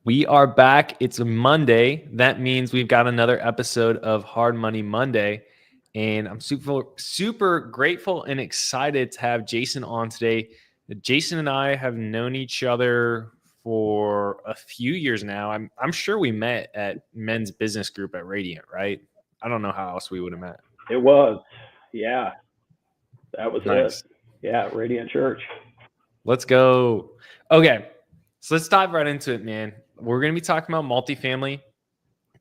We are back. It's a Monday. That means we've got another episode of Hard Money Monday. And I'm super grateful and excited to have Jason on today. Jason and I have known each other for a few years now. I'm sure we met at Men's Business Group at Radiant, right? I don't know how else we would have met. It was. Yeah, that was it. Nice. Yeah, Radiant Church. Let's go. Okay. So let's dive right into it, man. We're going to be talking about multifamily.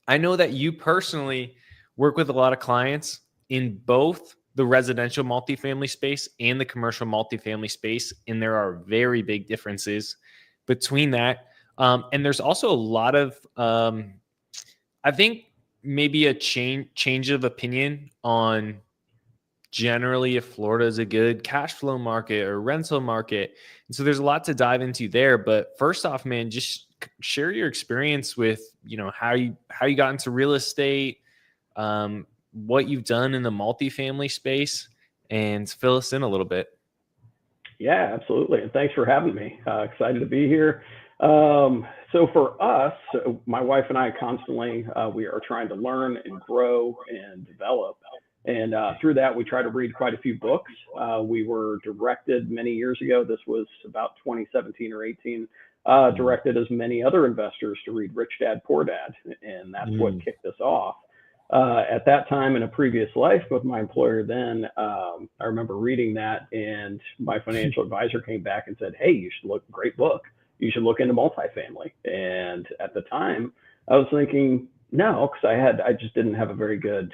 I know that you personally work with a lot of clients in both the residential multifamily space and the commercial multifamily space, and there are very big differences between that. And there's also a lot of, I think, maybe a change of opinion on generally if Florida is a good cash flow market or rental market. And so there's a lot to dive into there. But first off, man, just share your experience with, how you got into real estate, what you've done in the multifamily space, and fill us in a little bit. Yeah, absolutely. And thanks for having me. Excited to be here. So for us, my wife and I constantly, we are trying to learn and grow and develop. And through that, we try to read quite a few books. We were directed many years ago. This was about 2017 or 18. Directed as many other investors to read Rich Dad, Poor Dad. And that's what kicked us off. At that time in a previous life with my employer then, I remember reading that, and my financial advisor came back and said, "Hey, you should look, great book. You should look into multifamily." And at the time I was thinking, no, because I just didn't have a very good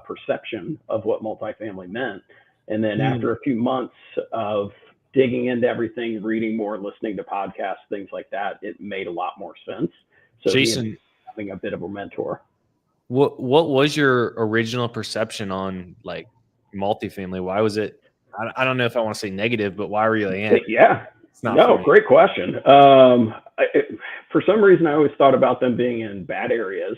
perception of what multifamily meant. And then after a few months of digging into everything, reading more, listening to podcasts, things like that, it made a lot more sense. So Jason, having a bit of a mentor. what was your original perception on like multifamily? Why was it? I don't know if I want to say negative, but why were you like, Yeah, it's not no, for me? great question. For some reason, I always thought about them being in bad areas,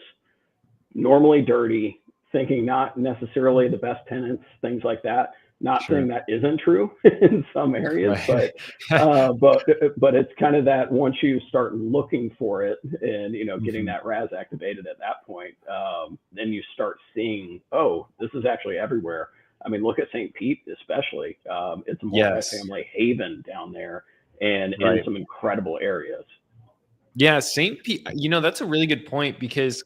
normally dirty, thinking not necessarily the best tenants, things like that. Not Sure. saying that isn't true in some areas, Right. but it's kind of that once you start looking for it and getting that RAS activated at that point, then you start seeing, oh, this is actually everywhere. I mean, look at St. Pete, especially. It's a Yes. multifamily haven down there, and Right. in some incredible areas. Yeah, St. Pete, that's a really good point because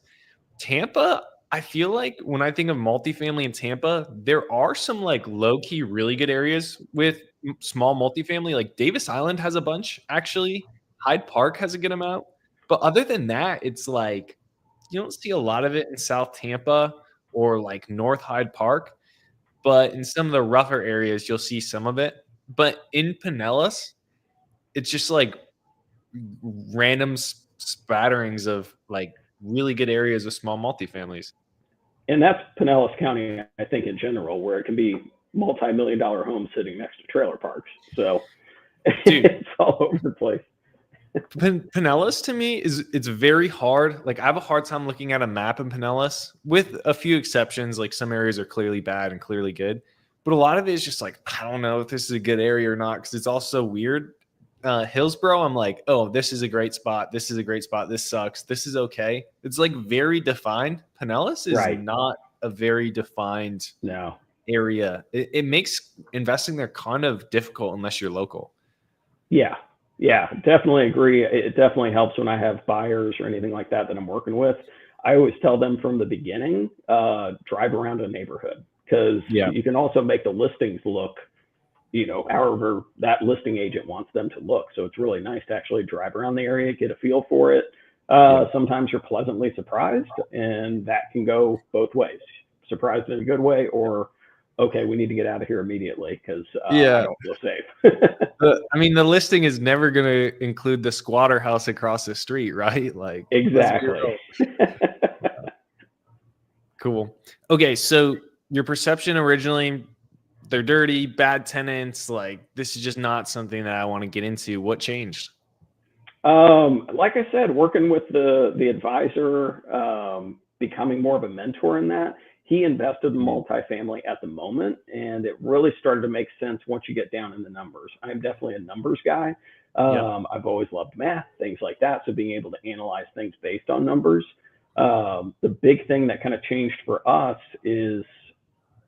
Tampa, I feel like when I think of multifamily in Tampa, there are some like low key really good areas with small multifamily. Like Davis Island has a bunch, actually. Hyde Park has a good amount. But other than that, it's like you don't see a lot of it in South Tampa or like North Hyde Park. But in some of the rougher areas, you'll see some of it. But in Pinellas, it's just like random spatterings of like really good areas of small multifamilies. And that's Pinellas County, I think, in general, where it can be multi-million-dollar homes sitting next to trailer parks. So Dude, it's all over the place. Pinellas to me it's very hard. Like I have a hard time looking at a map in Pinellas, with a few exceptions. Like some areas are clearly bad and clearly good, but a lot of it is just like I don't know if this is a good area or not because it's all so weird. Hillsborough, I'm like, oh, this is a great spot. This is a great spot. This sucks. This is okay. It's like very defined. Pinellas is Right. not a very defined No. area. It makes investing there kind of difficult unless you're local. Yeah. Yeah. Definitely agree. It definitely helps when I have buyers or anything like that I'm working with. I always tell them from the beginning, drive around a neighborhood, because Yeah. you can also make the listings look, however that listing agent wants them to look. So it's really nice to actually drive around the area, get a feel for it. Sometimes you're pleasantly surprised, and that can go both ways. Surprised in a good way, or okay, we need to get out of here immediately because I don't feel safe. The listing is never going to include the squatter house across the street, right? Like Exactly. Cool. Okay, so your perception originally, they're dirty, bad tenants. Like this is just not something that I want to get into. What changed? Like I said, working with the advisor, becoming more of a mentor in that, He invested in multifamily at the moment, and it really started to make sense once you get down in the numbers. I'm definitely a numbers guy. I've always loved math, things like that. So being able to analyze things based on numbers. The big thing that kind of changed for us is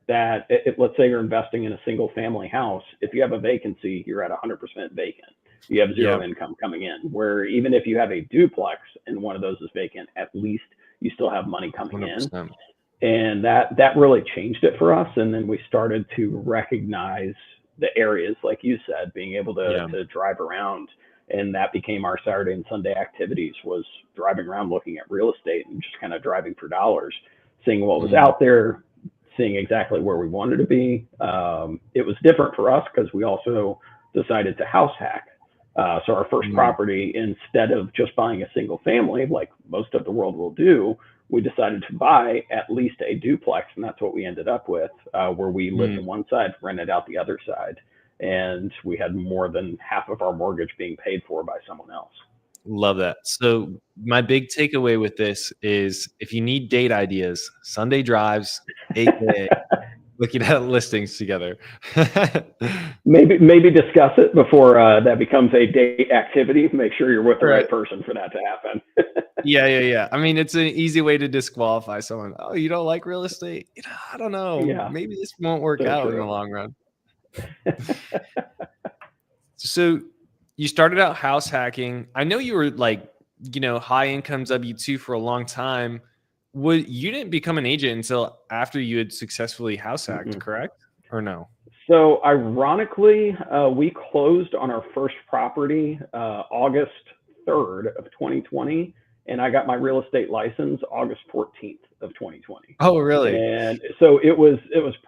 that let's say you're investing in a single family house. If you have a vacancy, you're at 100% vacant. You have zero income coming in. Where even if you have a duplex and one of those is vacant, at least you still have money coming 100%. In. And that really changed it for us. And then we started to recognize the areas, like you said, being able to drive around. And that became our Saturday and Sunday activities, was driving around, looking at real estate and just kind of driving for dollars, seeing what was out there, seeing exactly where we wanted to be. It was different for us because we also decided to house hack. So our first property, instead of just buying a single family, like most of the world will do, we decided to buy at least a duplex, and that's what we ended up with, where we lived on one side, rented out the other side, and we had more than half of our mortgage being paid for by someone else. Love that. So my big takeaway with this is, if you need date ideas, Sunday drives, aka looking at listings together. maybe discuss it before that becomes a date activity. Make sure you're with the right person for that to happen. Yeah. I mean, it's an easy way to disqualify someone. Oh, you don't like real estate? I don't know. Yeah. Maybe this won't work out in the long run. So you started out house hacking. I know you were like, high income W-2 for a long time. You didn't become an agent until after you had successfully house hacked, correct? Or no? So ironically, we closed on our first property August 3rd of 2020, and I got my real estate license August 14th of 2020. Oh, really? And so it was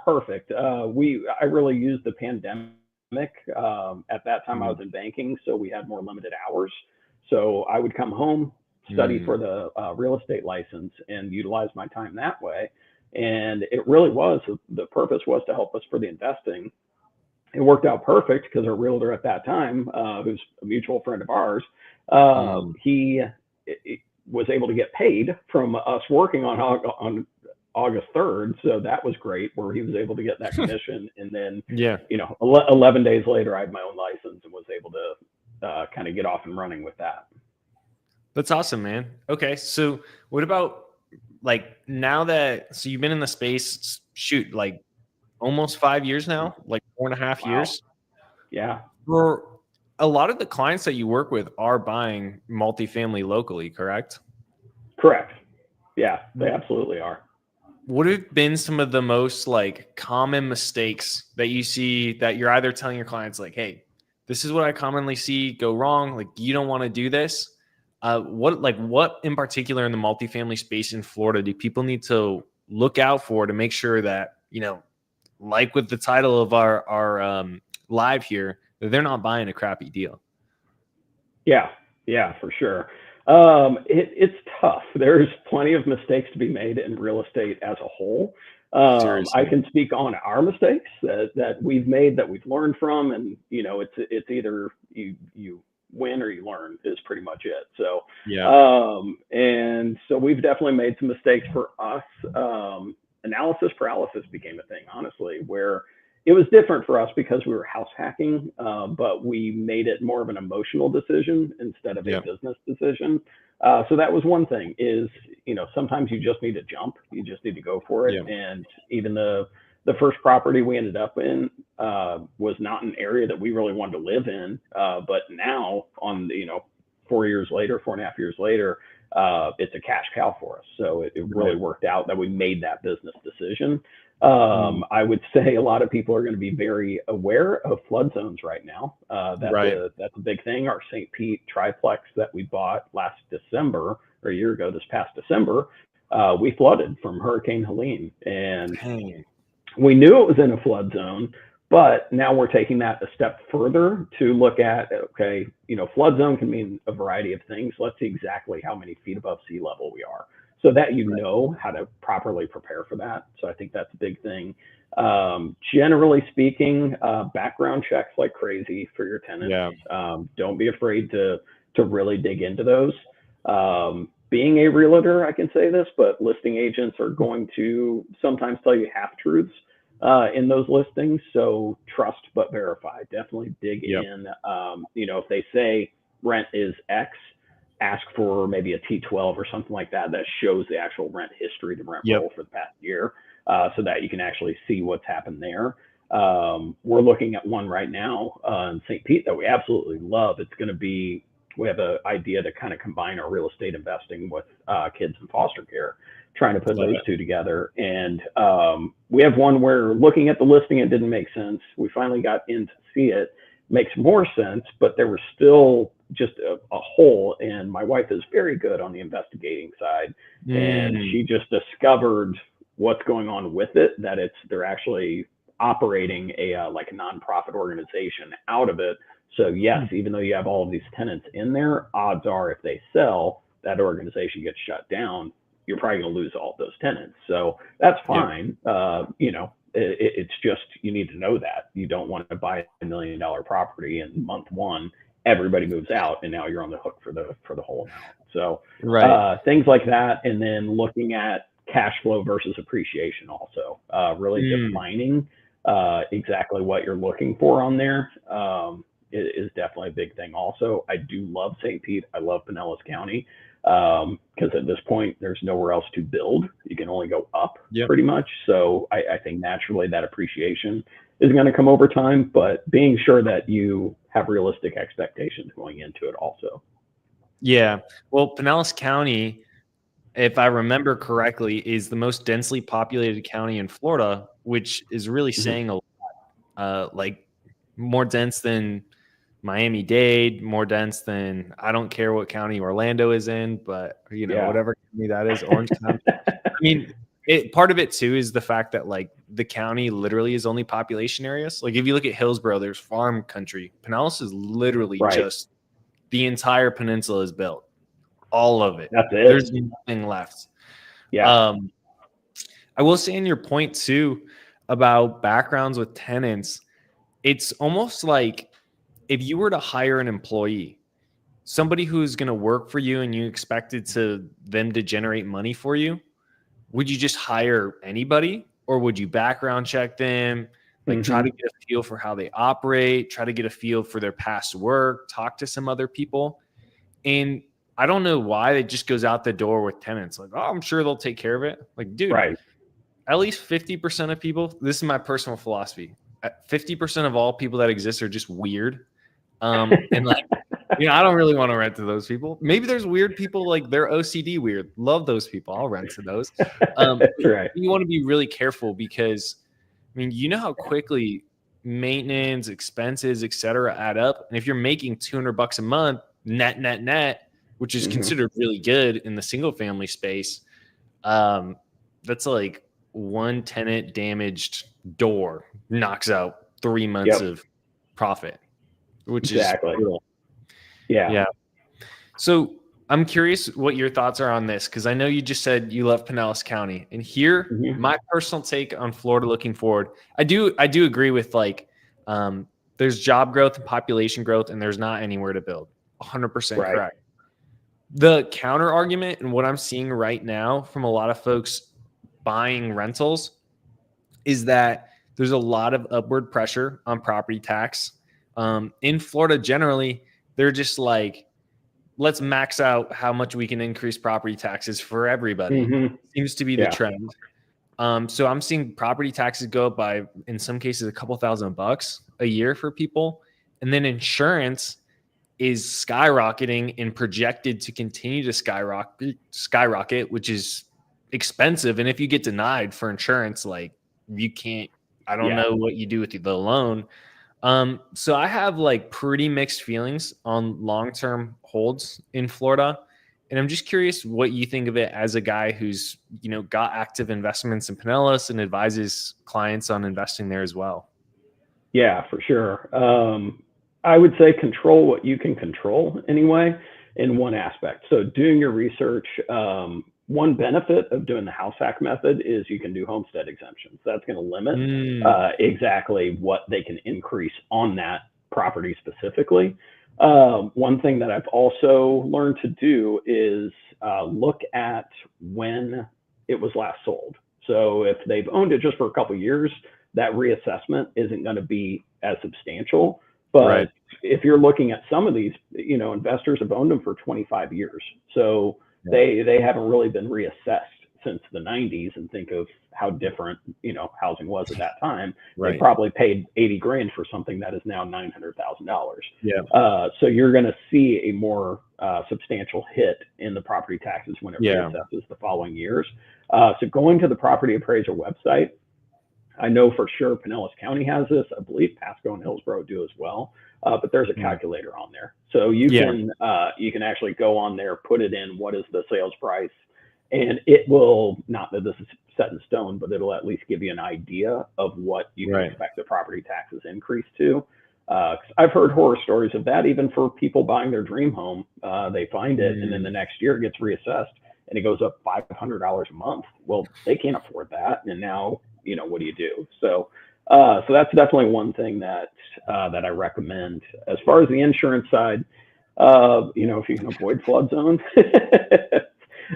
perfect. I really used the pandemic. At that time, I was in banking, so we had more limited hours. So I would come home, study for the real estate license, and utilize my time that way. And it really was, the purpose was to help us for the investing. It worked out perfect because our realtor at that time, who's a mutual friend of ours, he was able to get paid from us working on August 3rd. So that was great, where he was able to get that commission. And then, 11 days later, I had my own license and was able to kind of get off and running with that. That's awesome, man. Okay. So what about, like, now that, so you've been in the space, like almost 5 years now, like 4.5 years. Yeah. For a lot of the clients that you work with are buying multifamily locally, correct? Correct. Yeah, they absolutely are. What have been some of the most like common mistakes that you see that you're either telling your clients like, hey, this is what I commonly see go wrong. Like, you don't want to do this. What in particular in the multifamily space in Florida do people need to look out for to make sure that, like with the title of our live here, that they're not buying a crappy deal? Yeah, for sure. It's tough. There's plenty of mistakes to be made in real estate as a whole. I can speak on our mistakes that we've made, that we've learned from, and it's either you win or you learn is pretty much it. So and so we've definitely made some mistakes for us. Analysis paralysis became a thing, honestly, where it was different for us because we were house hacking, but we made it more of an emotional decision instead of a business decision. So that was one thing, is, sometimes you just need to jump, you just need to go for it. And even the first property we ended up in was not an area that we really wanted to live in. But now, on 4.5 years later, it's a cash cow for us. So it really worked out that we made that business decision. I would say a lot of people are going to be very aware of flood zones right now. That's a big thing. Our St. Pete triplex that we bought last December, or a year ago, this past December, we flooded from Hurricane Helene, and we knew it was in a flood zone. But now we're taking that a step further to look at, okay, flood zone can mean a variety of things. Let's see exactly how many feet above sea level we are, so that know how to properly prepare for that. So I think that's a big thing. Generally speaking, background checks like crazy for your tenants. Don't be afraid to really dig into those, being a realtor, I can say this, but listing agents are going to sometimes tell you half truths in those listings. So trust but verify. Definitely dig Yep. in. If they say rent is X, ask for maybe a T12 or something like that that shows the actual rent history, the rent Yep. roll for the past year, so that you can actually see what's happened there. We're looking at one right now in St. Pete that we absolutely love. It's going to be, we have an idea to kind of combine our real estate investing with kids in foster care, trying to put Love those it. two together. And we have one where looking at the listing, it didn't make sense. We finally got in to see it. Makes more sense, but there was still just a hole. And my wife is very good on the investigating side. And she just discovered what's going on with it, that they're actually operating like a nonprofit organization out of it. So yes, even though you have all of these tenants in there, odds are if they sell, that organization gets shut down, you're probably going to lose all of those tenants. So that's fine. It's just, you need to know that you don't want to buy $1 million property and month one, everybody moves out and now you're on the hook for the whole amount. So things like that. And then looking at cash flow versus appreciation also, really defining exactly what you're looking for on there is definitely a big thing. Also, I do love St. Pete. I love Pinellas County because at this point, there's nowhere else to build. You can only go up pretty much. So I think naturally that appreciation is going to come over time, but being sure that you have realistic expectations going into it also. Yeah. Well, Pinellas County, if I remember correctly, is the most densely populated county in Florida, which is really saying a lot. Like more dense than Miami-Dade, more dense than, I don't care what county Orlando is in, but whatever county that is, Orange County. I mean, part of it too is the fact that like the county literally is only population areas. Like if you look at Hillsborough, there's farm country. Pinellas is literally just the entire peninsula is built. All of it. That's it. There's nothing left. Yeah. I will say in your point too about backgrounds with tenants, it's almost like if you were to hire an employee, somebody who's going to work for you and you expected them to generate money for you, would you just hire anybody or would you background check them, like try to get a feel for how they operate, try to get a feel for their past work, talk to some other people? And I don't know why it just goes out the door with tenants. Like, oh, I'm sure they'll take care of it. Like, dude, at least 50% of people, this is my personal philosophy. 50% of all people that exist are just weird. And like, I don't really want to rent to those people. Maybe there's weird people, like they're OCD weird. Love those people. I'll rent to those. You want to be really careful because, I mean, you know how quickly maintenance, expenses, et cetera, add up. And if you're making $200 a month, net, which is considered really good in the single family space, that's like one tenant damaged door knocks out 3 months of profit, which is brutal. Yeah. So I'm curious what your thoughts are on this, because I know you just said you love Pinellas County, and here my personal take on Florida looking forward. I do agree with like there's job growth and population growth, and there's not anywhere to build. 100% correct. The counter argument and what I'm seeing right now from a lot of folks buying rentals is that there's a lot of upward pressure on property tax. In Florida, generally, they're just like, let's max out how much we can increase property taxes for everybody. Seems to be the trend. So I'm seeing property taxes go up by, in some cases, a couple $1,000 a year for people. And then insurance is skyrocketing and projected to continue to skyrocket, which is expensive. And if you get denied for insurance, like you can't, I don't know what you do with the loan. So I have like pretty mixed feelings on long-term holds in Florida. And I'm just curious what you think of it as a guy who's, got active investments in Pinellas and advises clients on investing there as well. Yeah, for sure. I would say control what you can control anyway in one aspect. So doing your research, one benefit of doing the house hack method is you can do homestead exemptions. That's going to limit exactly what they can increase on that property specifically. One thing that I've also learned to do is look at when it was last sold. So if they've owned it just for a couple of years, that reassessment isn't going to be as substantial. Right. But if you're looking at some of these, investors have owned them for 25 years. So Yeah. they haven't really been reassessed since the 90s, and think of how different, housing was at that time. They Right. probably paid 80 grand for something that is now $900,000. Yeah. So you're going to see a more substantial hit in the property taxes when it Yeah. reassesses the following years. So going to the property appraiser website, I know for sure Pinellas County has this. I believe Pasco and Hillsborough do as well. But there's a calculator on there, so you can actually go on there, put it in what is the sales price, and it will, not that this is set in stone, but it'll at least give you an idea of what you can expect the property taxes increase to. I've heard horror stories of that, even for people buying their dream home. They find it, and then the next year it gets reassessed, and it goes up $500 a month. Well, they can't afford that, and now, what do you do? So that's definitely one thing that I recommend. As far as the insurance side, if you can avoid flood zones,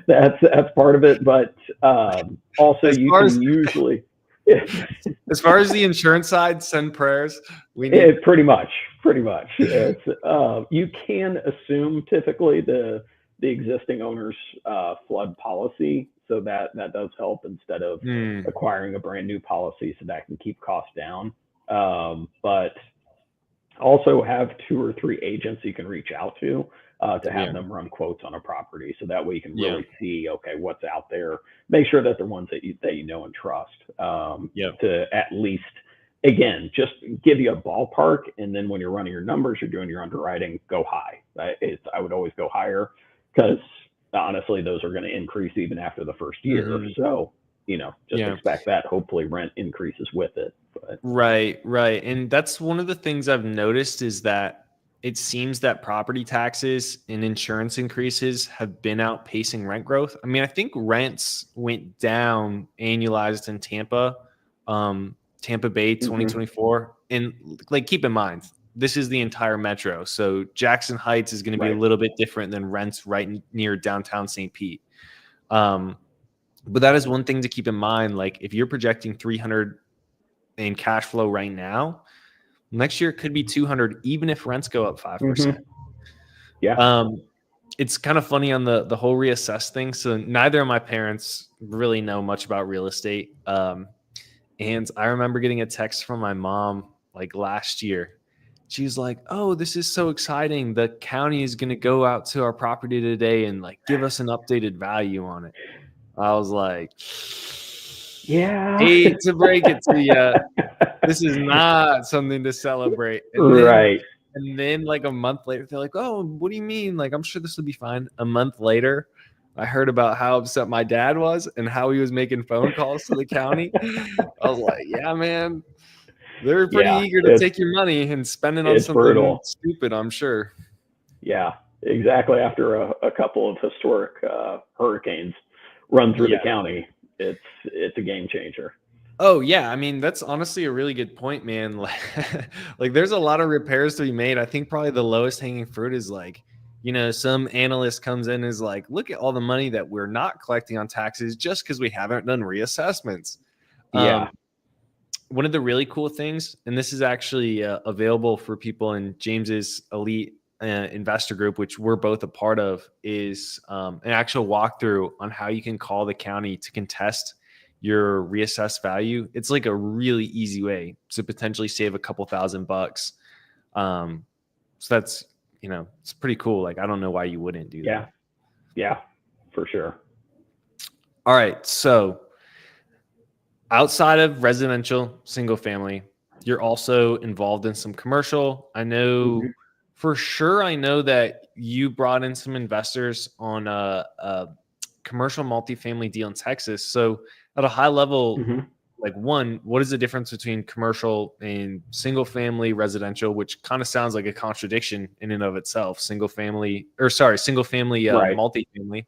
that's part of it. But also you can usually, as far as the insurance side, send prayers. We need pretty much. It's, you can assume typically the existing owner's flood policy, so that does help instead of acquiring a brand new policy, so that can keep costs down. But also have 2 or 3 agents you can reach out to have them run quotes on a property, so that way you can really see, okay, what's out there. Make sure that they're ones that you know and trust, to at least, again, just give you a ballpark. And then when you're running your numbers, you're doing your underwriting, go high. I would always go higher, because honestly, those are going to increase even after the first year. So, just expect that. Hopefully rent increases with it. But. Right. And that's one of the things I've noticed, is that it seems that property taxes and insurance increases have been outpacing rent growth. I mean, I think rents went down annualized in Tampa Bay 2024. And keep in mind, this is the entire metro. So Jackson Heights is going to be a little bit different than rents right near downtown St. Pete. But that is one thing to keep in mind. If you're projecting 300 in cash flow right now, next year it could be 200, even if rents go up 5%. It's kind of funny on the whole reassess thing. So neither of my parents really know much about real estate. And I remember getting a text from my mom last year. She's like, "Oh, this is so exciting. The county is going to go out to our property today and give us an updated value on it." I was like, hate to break it to you, this is not something to celebrate. And then a month later, they're like, "Oh, what do you mean? I'm sure this will be fine." A month later, I heard about how upset my dad was and how he was making phone calls to the county. I was like, yeah, man, they're pretty eager to take your money and spend it on something brutal. Stupid, I'm sure. Yeah, exactly. After a couple of historic hurricanes run through the county, it's a game changer. Oh yeah, I mean, that's honestly a really good point, man. There's a lot of repairs to be made. I think probably the lowest hanging fruit is some analyst comes in and is like, look at all the money that we're not collecting on taxes just because we haven't done reassessments. One of the really cool things, and this is actually available for people in James's elite investor group, which we're both a part of, is an actual walkthrough on how you can call the county to contest your reassessed value. It's a really easy way to potentially save a couple $1,000. So that's, it's pretty cool. I don't know why you wouldn't do that. Yeah, for sure. All right. So outside of residential single family, you're also involved in some commercial. I know for sure. I know that you brought in some investors on a commercial multifamily deal in Texas. So at a high level, one, what is the difference between commercial and single family residential, which kind of sounds like a contradiction in and of itself, single family multifamily.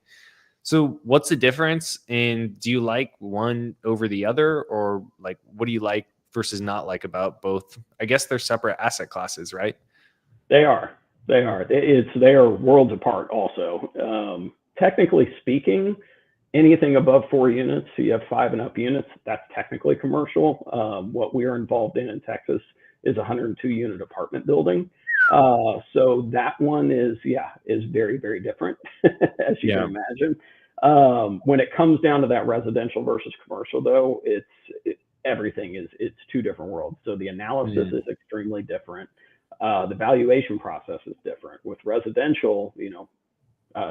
So what's the difference? And do you like one over the other, or what do you like versus not like about both? I guess they're separate asset classes, right? They are. They are. They are worlds apart. Also, technically speaking, anything above 4 units, so you have 5 and up units, that's technically commercial. What we are involved in Texas is a 102 unit apartment building. So that one is very, very different, as you can Yeah. imagine. When it comes down to that residential versus commercial, though, everything it's two different worlds. So the analysis Mhm. is extremely different. The valuation process is different. With residential,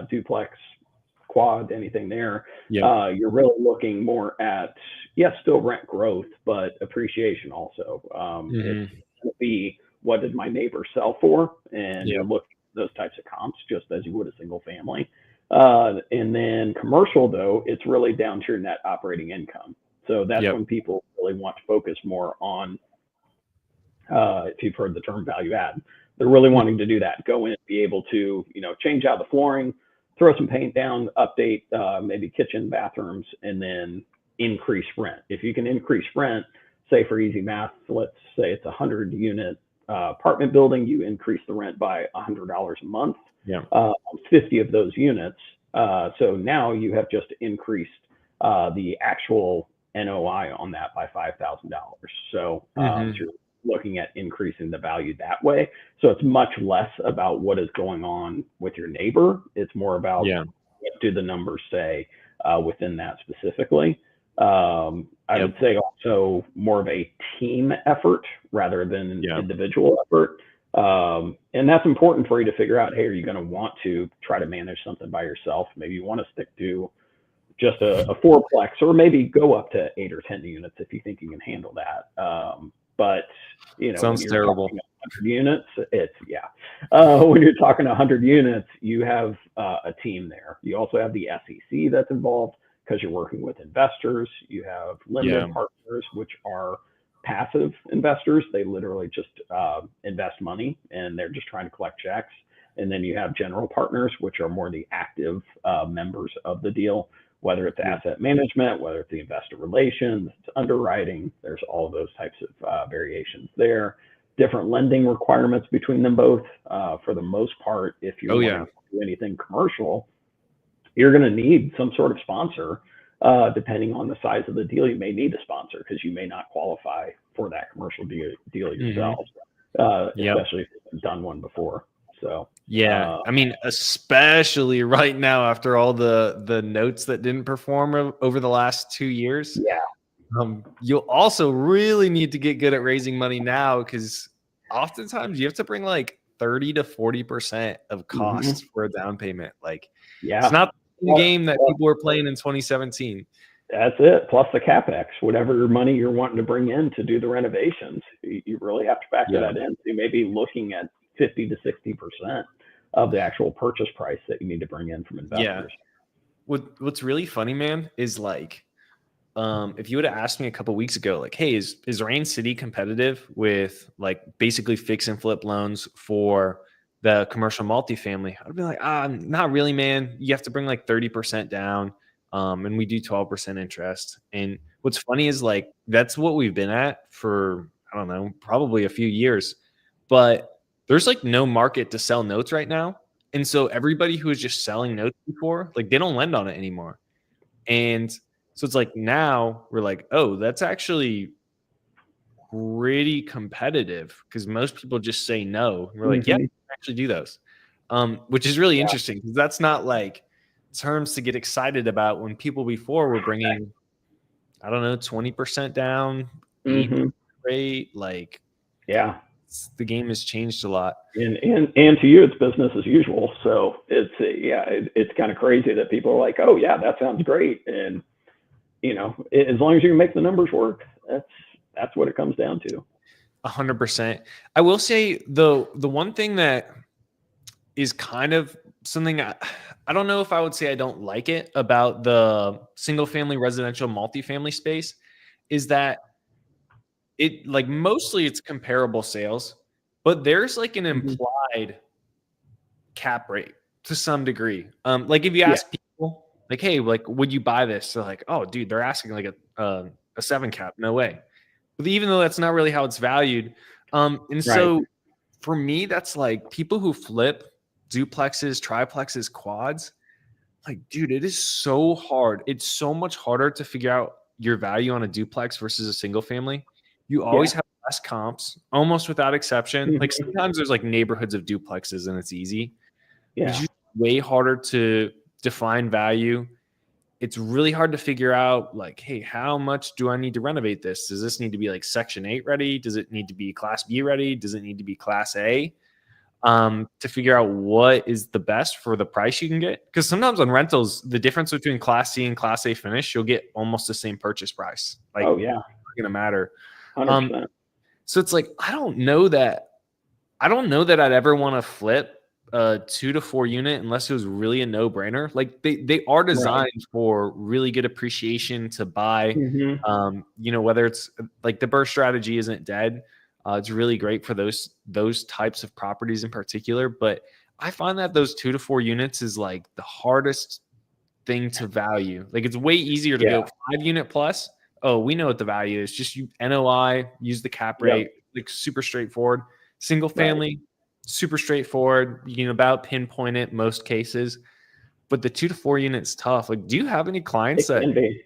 duplex, quad, anything there, Yep. you're really looking more at, yes, still rent growth, but appreciation also. It's Hmm. going to be, what did my neighbor sell for? And you're Yep. looking at those types of comps just as you would a single family. And then commercial, though, it's really down to your net operating income. So that's Yep. when people really want to focus more on, if you've heard the term value add. They're really wanting to do that. Go in and be able to, change out the flooring, throw some paint down, update maybe kitchen, bathrooms, and then increase rent. If you can increase rent, say for easy math, let's say it's a 100 unit apartment building, you increase the rent by $100 a month, Yeah. 50 of those units. So now you have just increased the actual NOI on that by $5,000. So, Hmm. so you're looking at increasing the value that way. So it's much less about what is going on with your neighbor. It's more about, Yeah. what do the numbers say within that specifically. I would Yep. say also more of a team effort rather than an Yeah. individual effort. And that's important for you to figure out, hey, are you going to want to try to manage something by yourself? Maybe you want to stick to just a fourplex, or maybe go up to 8 or 10 units if you think you can handle that. But when Sounds you're talking terrible. 100 units, when you're talking 100 units, you have a team there. You also have the SEC that's involved because you're working with investors. You have limited Yeah. partners, which are passive investors. They literally just invest money and they're just trying to collect checks. And then you have general partners, which are more the active members of the deal, whether it's Yeah. asset management, whether it's the investor relations, it's underwriting. There's all of those types of variations there. Different lending requirements between them both. For the most part, if you're Oh wanting yeah. to do anything commercial, you're going to need some sort of sponsor. Depending on the size of the deal, you may need a sponsor because you may not qualify for that commercial deal Hmm. yourself, Yep. especially if you've done one before. So, Yeah. uh, I mean, especially right now after all the notes that didn't perform over the last 2 years. yeah. You'll also really need to get good at raising money now because oftentimes you have to bring like 30 to 40% of Hmm. costs for a down payment. Like it's Yeah. not the Plus, game that people were playing in 2017. that's it. Plus the capex, whatever money you're wanting to bring in to do the renovations, you really have to factor Yeah. that in. So you may be looking at 50 to 60% of the actual purchase price that you need to bring in from Yeah. investors. What's really funny, man, is like if you would have asked me a couple weeks ago, like, hey, is Rain City competitive with like basically fix and flip loans for the commercial multifamily? I'd be like, not really, man. You have to bring like 30% down. And we do 12% interest. And what's funny is like that's what we've been at for, I don't know, probably a few years. But there's like no market to sell notes right now. And so everybody who was just selling notes before, like they don't lend on it anymore. And so it's like now we're like, oh, that's actually pretty competitive because most people just say no. And we're like, yeah, Hmm. we can actually do those, which is really Yeah. interesting because that's not like terms to get excited about when people before were bringing, I don't know, 20% down, 8% Hmm. rate. Like Yeah. the game has changed a lot. And to you, it's business as usual. So it's kind of crazy that people are like, oh yeah, that sounds great. And as long as you can make the numbers work, that's what it comes down to. 100%. I will say the one thing that is kind of something I don't know if I would say I don't like it about the single family residential multifamily space is that it like mostly it's comparable sales, but there's like an Hmm. implied cap rate to some degree. Like if you Yeah. ask people like, hey, like would you buy this? They're like, oh, dude, they're asking like a 7 cap. No way. But even though that's not really how it's valued, and Right. so for me, that's like people who flip duplexes, triplexes, quads. Like, dude, it is so hard. It's so much harder to figure out your value on a duplex versus a single family. You always Yeah. have less comps, almost without exception. Like Mhm. sometimes there's like neighborhoods of duplexes and it's easy. It's Yeah. just way harder to define value. It's really hard to figure out like, hey, how much do I need to renovate this? Does this need to be like Section 8 ready? Does it need to be Class B ready? Does it need to be Class A? To figure out what is the best for the price you can get. Because sometimes on rentals, the difference between Class C and Class A finish, you'll get almost the same purchase price. Like, Oh it's yeah. not going to matter. Um, 100%. so it's like I don't know that I'd ever want to flip a 2 to 4 unit unless it was really a no brainer. Like they are Right. designed for really good appreciation to buy. Hmm. Whether it's like the burst strategy isn't dead. It's really great for those types of properties in particular. But I find that those 2 to 4 units is like the hardest thing to value. Like it's way easier to Yeah. go 5 unit plus. Oh, we know what the value is. Just you NOI, use the cap Yep. rate, like super straightforward. Single Right. family, super straightforward. You can about pinpoint it most cases. But the 2 to 4 units tough. Like, do you have any clients It can that be.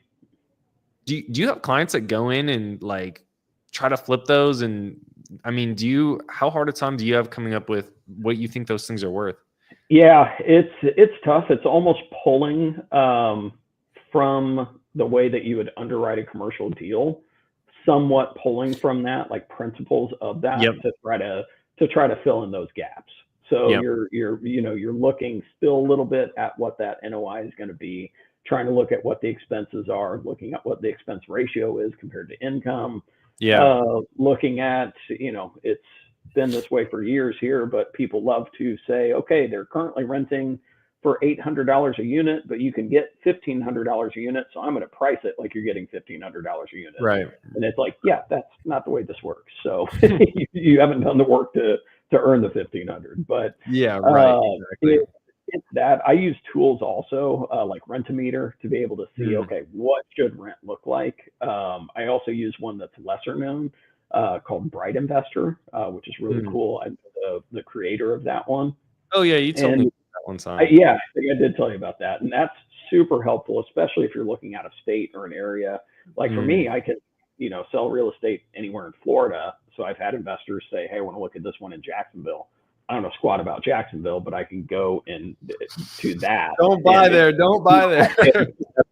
do you have clients that go in and like try to flip those? And I mean, how hard a time do you have coming up with what you think those things are worth? Yeah, it's tough. It's almost pulling from the way that you would underwrite a commercial deal, somewhat pulling from that, like principles of Yep. that to try to fill in those gaps. So Yep. you're looking still a little bit at what that NOI is going to be, trying to look at what the expenses are, looking at what the expense ratio is compared to income, Yeah. looking at, it's been this way for years here, but people love to say, okay, they're currently renting for $800 a unit, but you can get $1,500 a unit. So I'm going to price it like you're getting $1,500 a unit. Right. And it's like, yeah, that's not the way this works. So you haven't done the work to earn the 1,500. But Yeah. Right. Exactly. it's that I use tools also like Rent-A-Meter to be able to see, Mm. okay, what should rent look like. I also use one that's lesser known called Bright Investor, which is really Mm. cool. I'm the creator of that one. Oh yeah, you told me And that one time. yeah, I think I did tell you about that. And that's super helpful, especially if you're looking out of state or an area. Like for Mm. me, I could, sell real estate anywhere in Florida. So I've had investors say, hey, I want to look at this one in Jacksonville. I don't know squat about Jacksonville, but I can go and to that. Don't buy there. Don't buy there. That's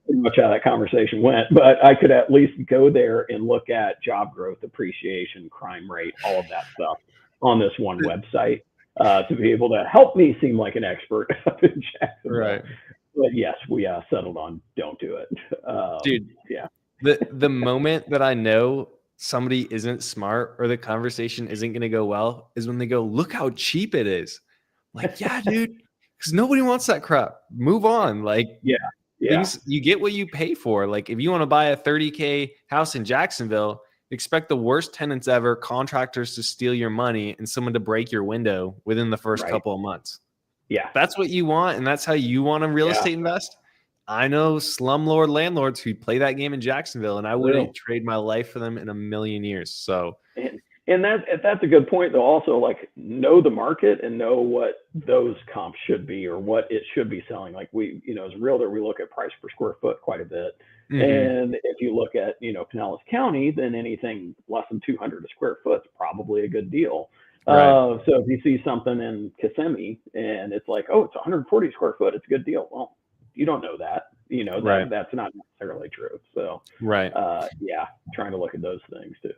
pretty much how that conversation went. But I could at least go there and look at job growth, appreciation, crime rate, all of that stuff on this one website to be able to help me seem like an expert up in Jacksonville. Right. But yes, we settled on don't do it. Dude, Yeah. the moment that I know somebody isn't smart or the conversation isn't going to go well is when they go, look how cheap it is. Like, yeah, dude, because nobody wants that crap. Move on. Like, Yeah. things, you get what you pay for. Like, if you want to buy a 30K house in Jacksonville, expect the worst tenants ever, contractors to steal your money, and someone to break your window within the first Right. couple of months. Yeah. That's what you want, and that's how you want to real Yeah. estate invest. I know slumlord landlords who play that game in Jacksonville, and I wouldn't trade my life for them in a million years. So, and that's a good point though. Also, like know the market and know what those comps should be or what it should be selling. Like we, as a realtor, we look at price per square foot quite a bit. And if you look at, Pinellas County, then anything less than 200 a square foot is probably a good deal. right, So if you see something in Kissimmee and it's like, oh, it's 140 square foot, it's a good deal. Well, you don't know that, right, that's not necessarily true. So, right. yeah, trying to look at those things too.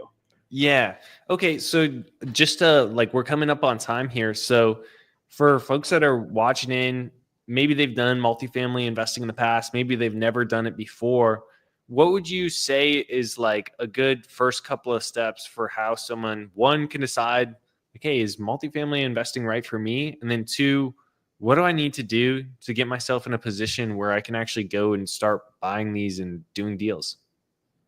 Yeah. Okay. So just like we're coming up on time here. So for folks that are watching in, maybe they've done multifamily investing in the past, maybe they've never done it before. What would you say is like a good first couple of steps for how someone, one, can decide, okay, is multifamily investing right for me? And then two, what do I need to do to get myself in a position where I can actually go and start buying these and doing deals?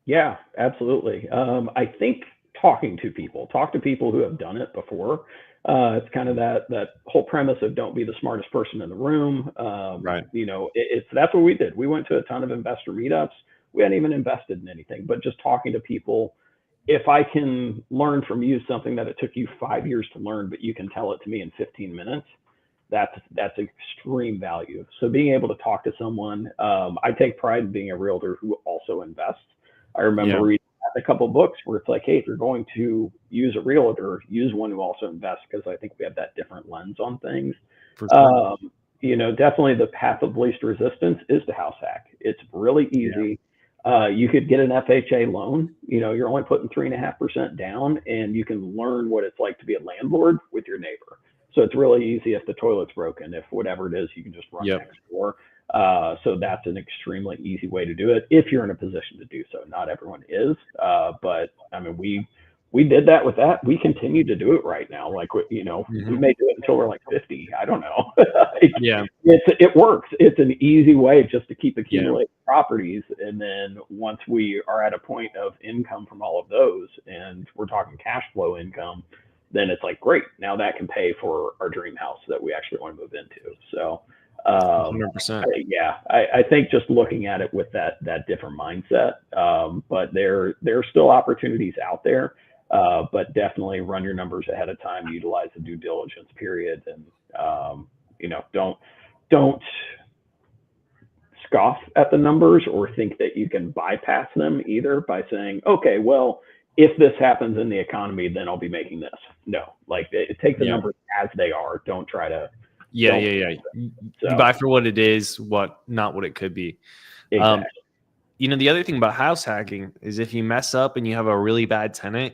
Yeah, absolutely. I think talk to people who have done it before. It's kind of that whole premise of don't be the smartest person in the room. Right. That's what we did. We went to a ton of investor meetups. We hadn't even invested in anything, but just talking to people if I can learn from you something that it took you 5 years to learn, but you can tell it to me in 15 minutes, that's extreme value. So being able to talk to someone, I take pride in being a realtor who also invests. I remember Yeah, reading a couple of books where it's like, hey, if you're going to use a realtor, use one who also invests, because I think we have that different lens on things. for sure. Definitely the path of least resistance is the house hack. It's really Yeah, easy. You could get an FHA loan. You're only putting 3.5% down, and you can learn what it's like to be a landlord with your neighbor. So it's really easy. If the toilet's broken, if whatever it is, you can just run yep, next door. So that's an extremely easy way to do it if you're in a position to do so. Not everyone is, but I mean, we did that with that. We continue to do it right now. Like, we hmm may do it until we're like 50. I don't know. Like, yeah, it works. It's an easy way just to keep yeah, accumulating properties. And then once we are at a point of income from all of those, and we're talking cash flow income, then it's like, great. Now that can pay for our dream house that we actually want to move into. So, um, 100%. I think just looking at it with that different mindset. But there's still opportunities out there. But definitely run your numbers ahead of time. Utilize the due diligence period, and don't scoff at the numbers or think that you can bypass them either by saying, okay, well, if this happens in the economy, then I'll be making this. No, like, take the Yeah. numbers as they are. Don't try to. Yeah, Don't. yeah, yeah. You So buy for what it is, not what it could be. Um, exactly. the other thing about house hacking is if you mess up and you have a really bad tenant,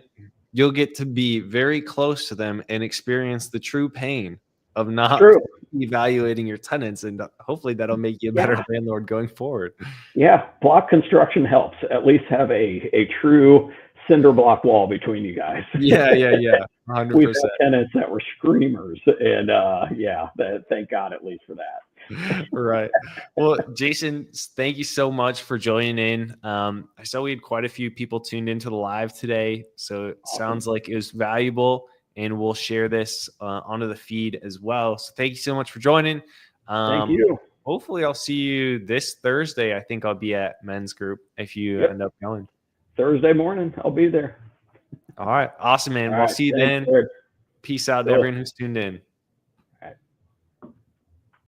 you'll get to be very close to them and experience the true pain of not True. evaluating your tenants, and hopefully that'll make you a better Yeah. landlord going forward. Yeah. Block construction helps. At least have a true cinder block wall between you guys. Yeah, yeah, yeah, We've had 100%. tenants that were screamers, and thank God at least for that. Right. Well, Jason, thank you so much for joining in. I saw we had quite a few people tuned into the live today, so it Awesome. sounds like it was valuable, and we'll share this onto the feed as well. So thank you so much for joining. Thank Um, you. Hopefully, I'll see you this Thursday. I think I'll be at Men's Group if you Yep. end up going. Thursday morning, I'll be there. All right. Awesome, All man. We'll right. see you Thanks, then. Jared. Peace out to Cool. everyone who's tuned in.